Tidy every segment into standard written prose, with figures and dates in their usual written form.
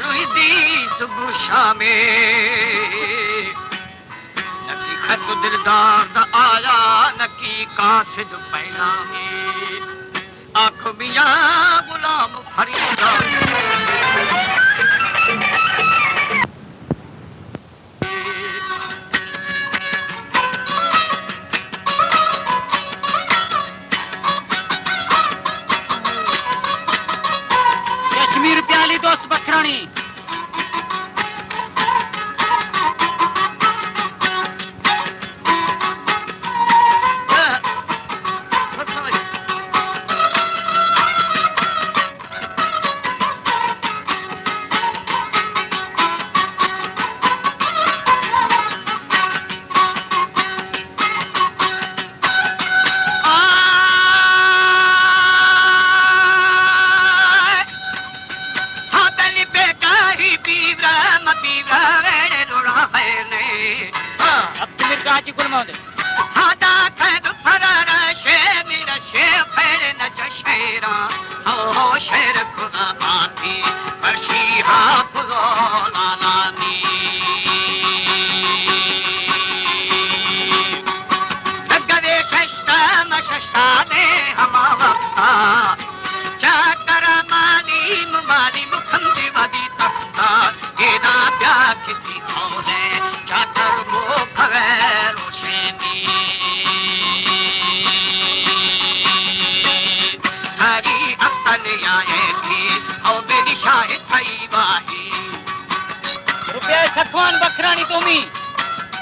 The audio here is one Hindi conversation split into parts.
रुईदी सुबह शामे नकी खत दिलदार दा आया नकी कासिद पैना में आख मियां गुलाम फरीदा कश्मीर प्याली दोस्त बखरानी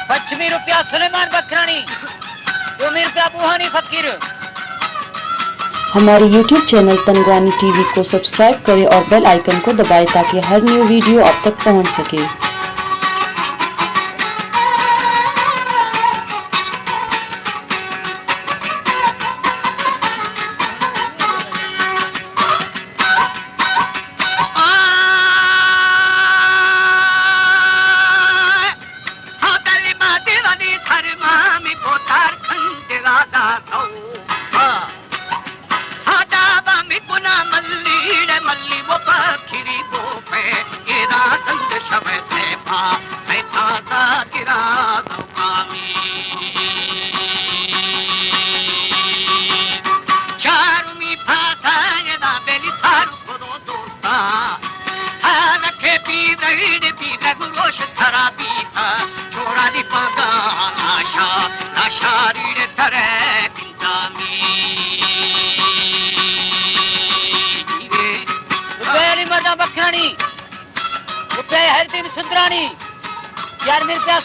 पश्चिमी रुपया सुलेमान बखरानी उमीर पे अबूहानी फकीर। हमारे YouTube चैनल तनगवानी टीवी को सब्सक्राइब करें और बेल आइकन को दबाएं ताकि हर न्यू वीडियो आप तक पहुंच सके।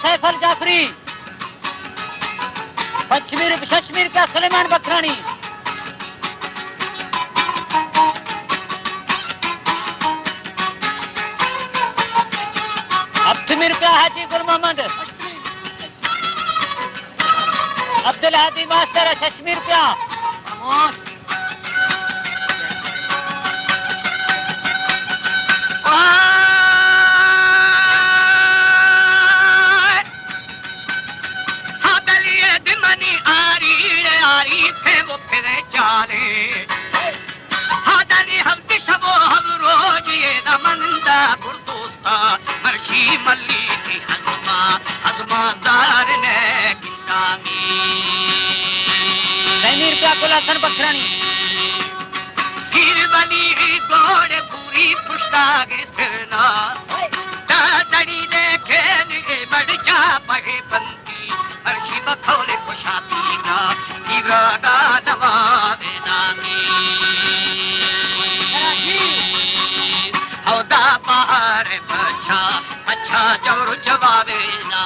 सैफल जाफरी पश्चिमी रुपया सुलेमान बखरानी अब्दुल रुपया हाजी गुल मोहम्मद अब्दुल हादी मास्टर शशमी रुपया बखरानी वाली गोड़ पूरी पुश्तागे फिरना दादड़ी लेके बढ़ जा पगे बंदी अर्शी बखौले खुशाती ना इरादा नवाज़े नामी औदा बाहर बच्चा अच्छा जवर जवाबे ना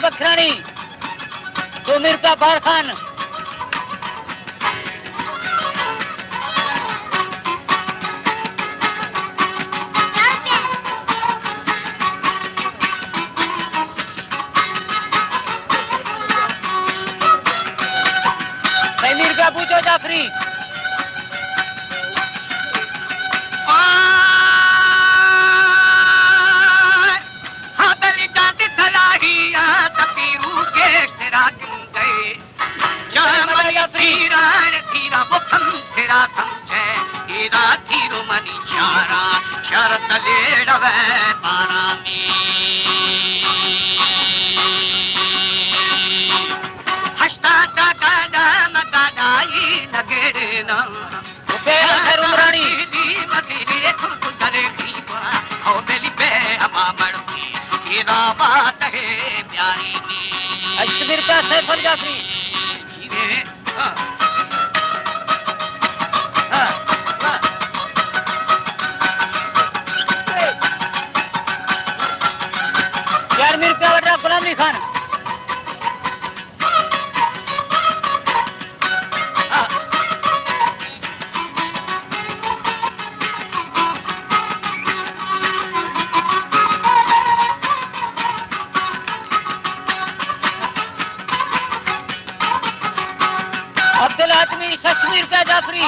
बखरानी तो मिर्जा बार खान मिर्जा बूझो जाफरी एदा तीरो मनी चारा शरत लेड़वे पारा में हस्ता दादा मदाई नगेरे ना रुमरानी दी मदीने खुद करे खीबा ओ बेली पे अमा मड़ती एदा बात है प्यारी नी अजमेर का सैफुल जाफरी गुलाम अली खान अब्दुल आदमी 60 रुपया जाफरी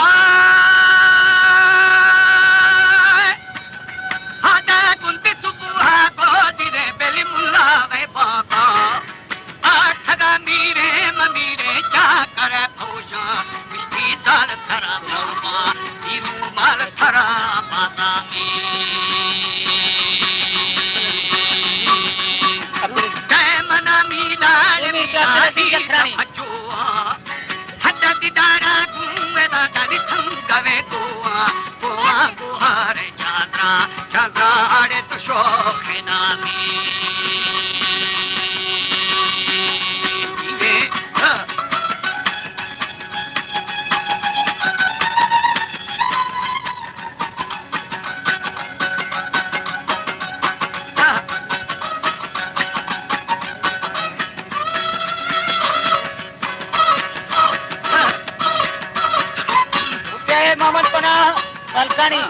मोहम्मद पनाह मलकानी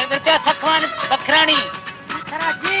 मिर्जा सखवान बखरानी कराची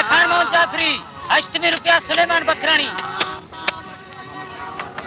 खान मोहम्मद जाफरी 80 रुपया सुलेमान बखरानी